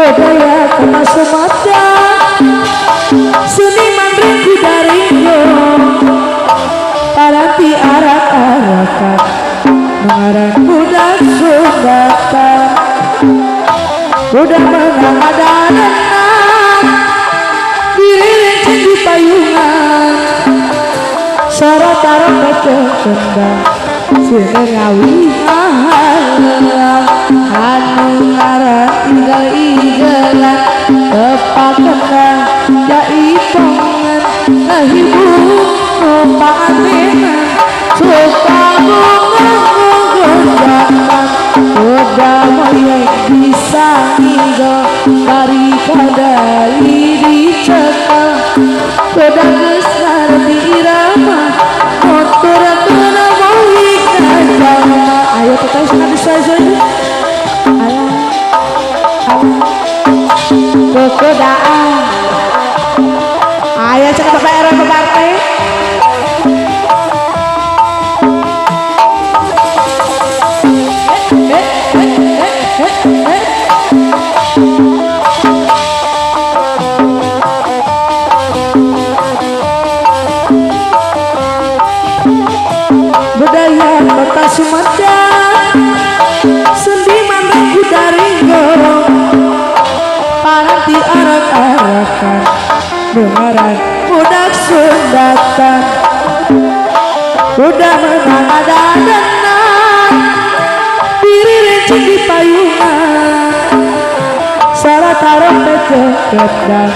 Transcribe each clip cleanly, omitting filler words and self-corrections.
budaya kota Sumatera seniman ringku daringgo paranti arak-arakan mengarang budak Sumbatan udah menang ada renang diriring di payungan syarat taruh kecendang sini ngawi halang anu ngaran tinggal-tinggalan tepat kendang jaipongan ngahibur numpaan tenan suka bunga-bunga udah moyek bisa ngigo dari kadali dicekal udah besar di irama motor kena moyek kajama ayo kita senang disaja ayo kekodaan ayo cek bapak era bapak budaya kota Sumatera seniman ringku daringgo paranti arak-arakan dengaran budak Sumbatan udah menang ada denang diri rinci di payungan salah taruh pecah-pecah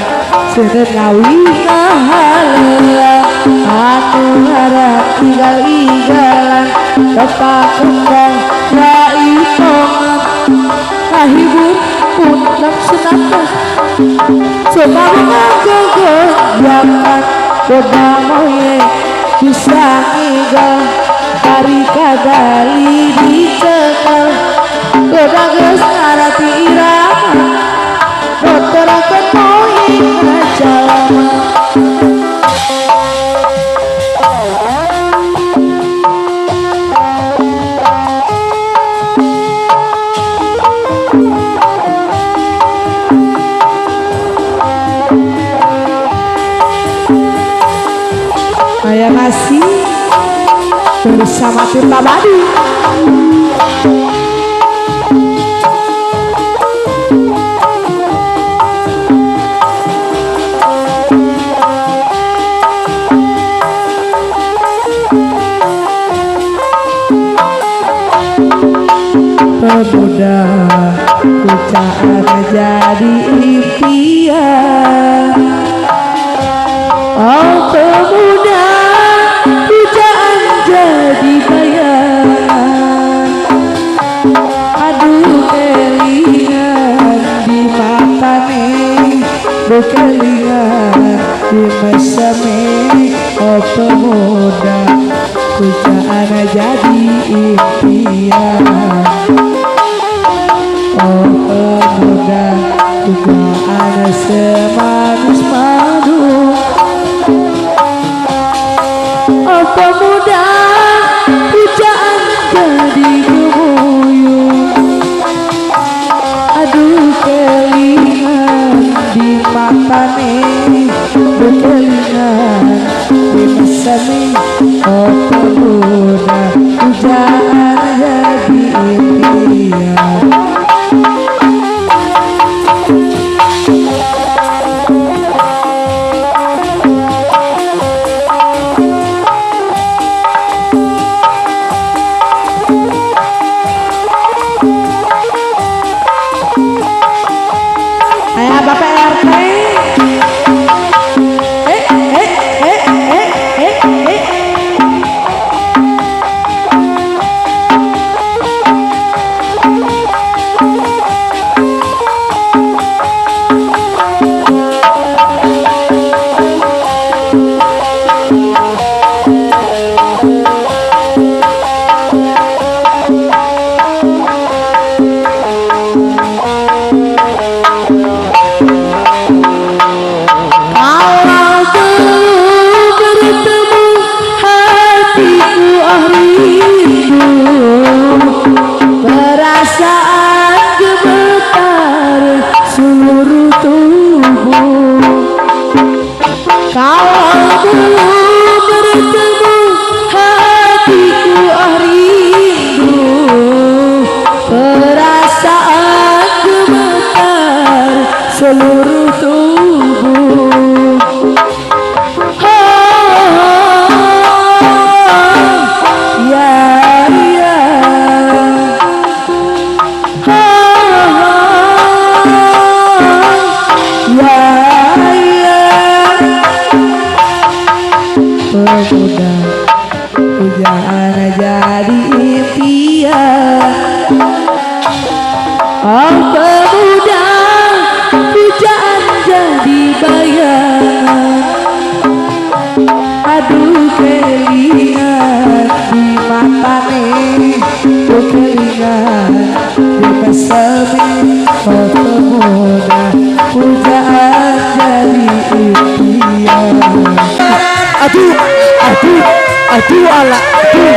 sini ngawi ngahalang anu harap tinggal-tinggalan tepat kendang jaipongan ngahibur punak senatan suka mengagogo jangan udah moyek bisa ngigo dari kadali dicekal udah geus ngarati irama motor akan moyek ngajalama saya masih bersama tim Babadi pemuda pucaan jadi impian oh pemuda pujaan jadi bayangan aduh kelingan di mata nih kelingan di meseme oh pemuda pujaan jadi impian oh pemuda pujaan semanis madu oh pemuda pujaan jadi gemuyung aduh kelingan di mata nih kelingan di meseme oh pemuda pujaan jadi impian Kalau belum bertemu hatiku rindu, perasaan gemetar seluruh tubuh. Ya ya, pemuda pujaan jadi impian. Oh pemuda pujaan jadi bayangan. Aduh kelingan di matane, oh kelingan di pesemi. Oh pemuda pujaan jadi impian. Aduh, aduh, aduh ala, aduh.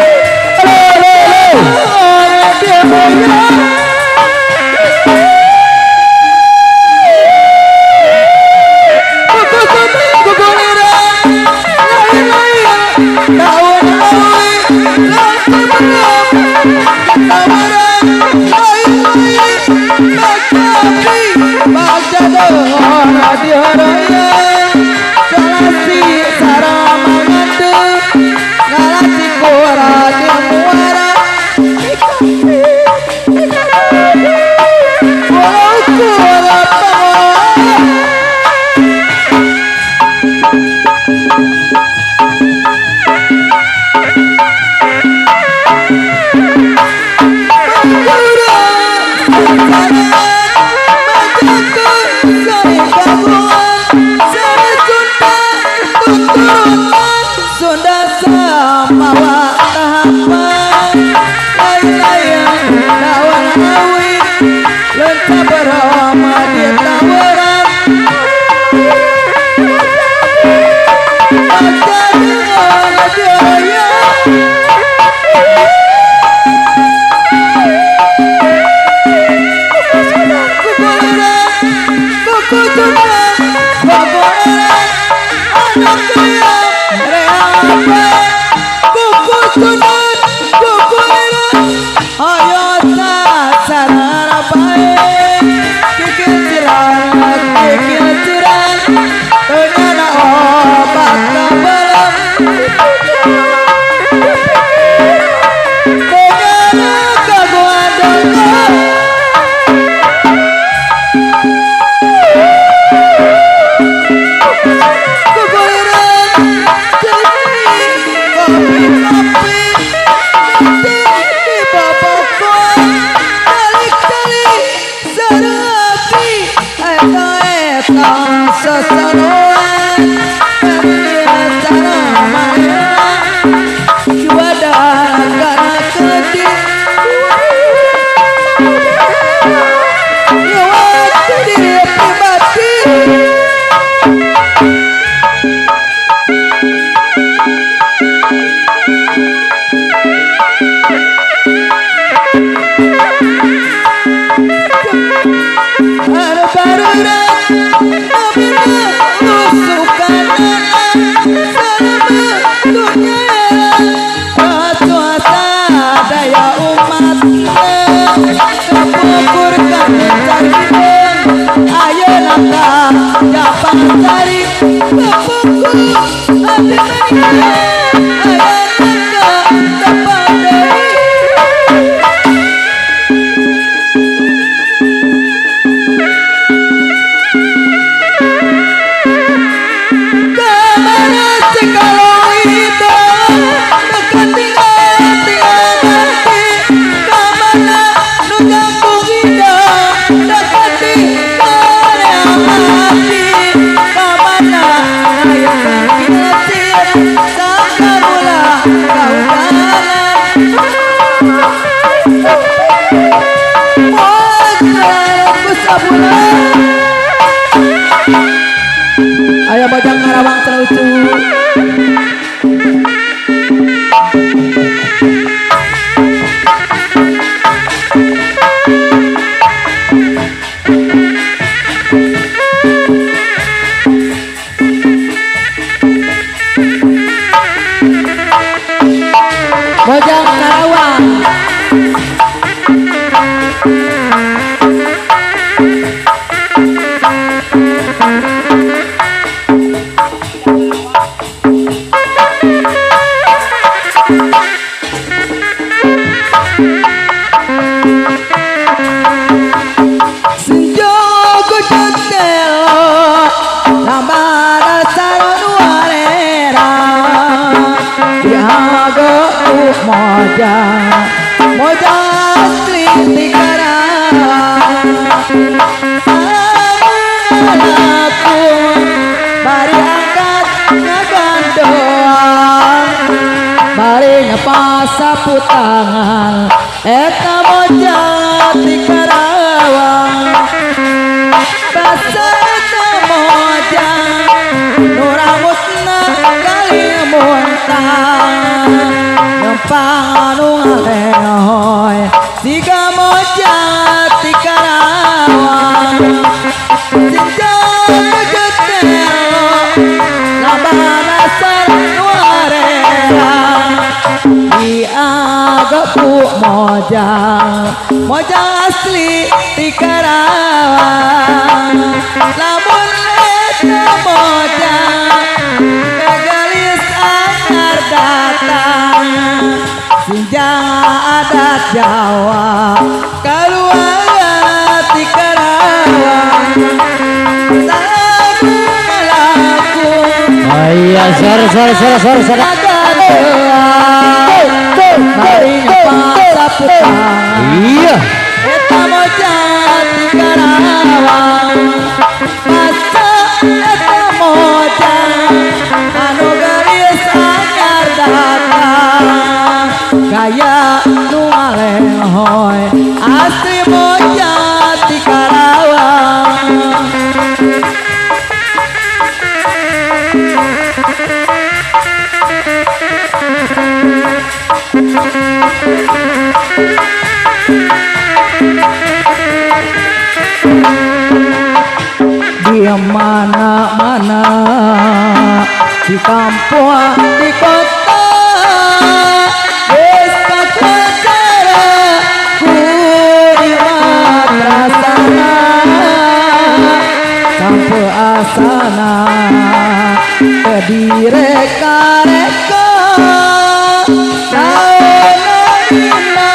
Ayo bajang ngarawang telucu. moja asli Karawang aku bari angkat ngagandoang bari ngepasapu tangan eta moja di Karawang basa eta moja nurangutna kali muntah nempang anu ngalehoy siga moja di Karawang sinjang getelo labana sarnuarela di agapu moja asli di Karawang lamun eta moja kagalis anyar datang sinjang adat Jawa keluar di Karawang sabu melaku iya sor mari pasapu tangan iya eta moja di Karawang masa eta moja anu garis anyar datang gaya nu ngalehoy asli moja di Karawang di mana-mana di kampung di kota geus kacara ku di madrasana sampai asana ke direka-reka sauna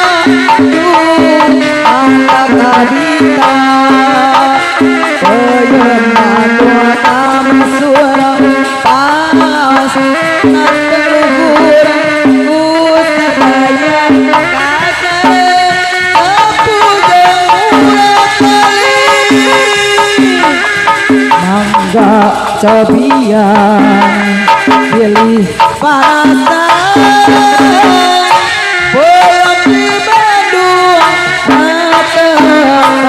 angkat hadita peyenan dua tamu suara panas nanteluhur kusataya kakare apu gemurah kali mangga cobian pilih parasan boyong di Bandung mata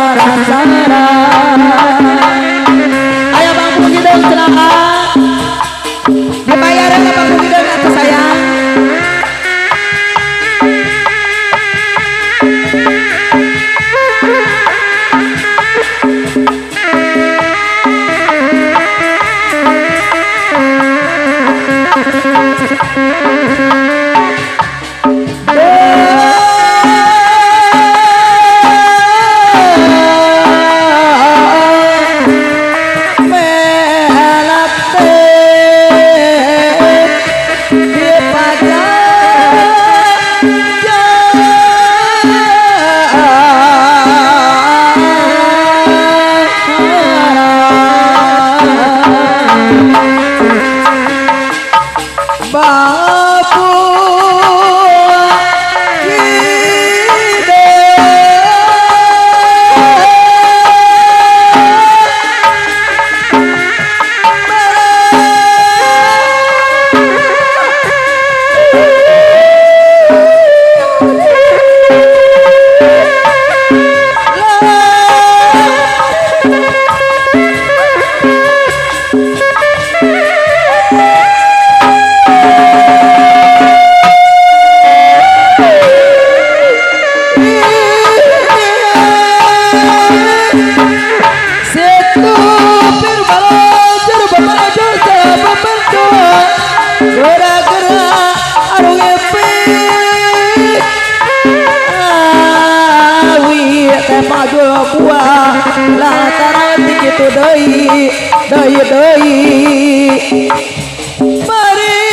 parasaran ayo Bang Pugi dong silakan dibayarin ke Bang Pugi dong atas sayang deui mari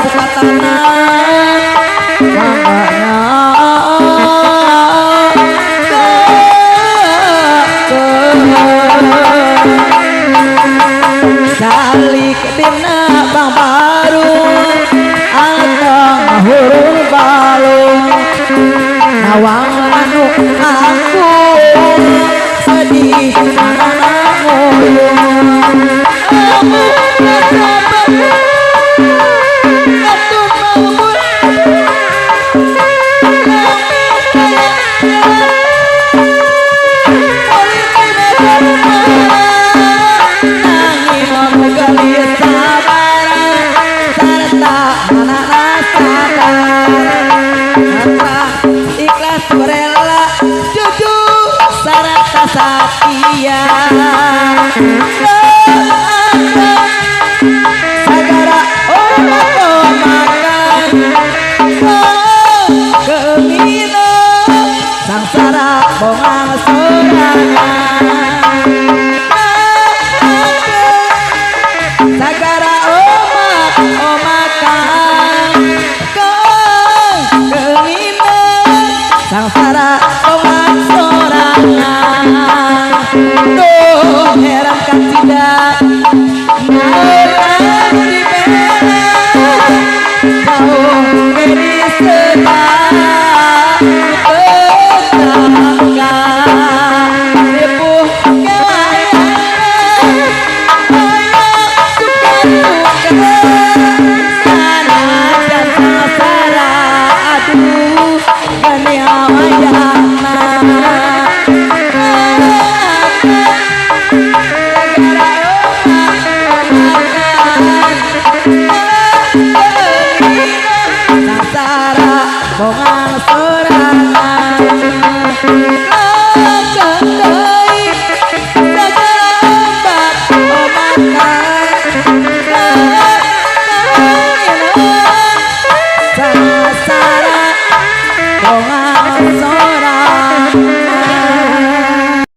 sepatana makanya salik dina bang baru atang hurung balung nawang anu aku sedih anak ngoyong aku mencoba untuk membuat ikhlas rela jujur sarata setia sagara omak-omakan kemina sangsara bongang sorangan sagara omak-omakan kemina sangsara bongang sorangan duh heran kan tidak mau dibela jauh dari sedah tetangga ripuh kewayangan ayah suka-suka sana dan sangsara aduh gani awayana sangsara bongang sorangan lakendai sajabat omakan sangsara bongang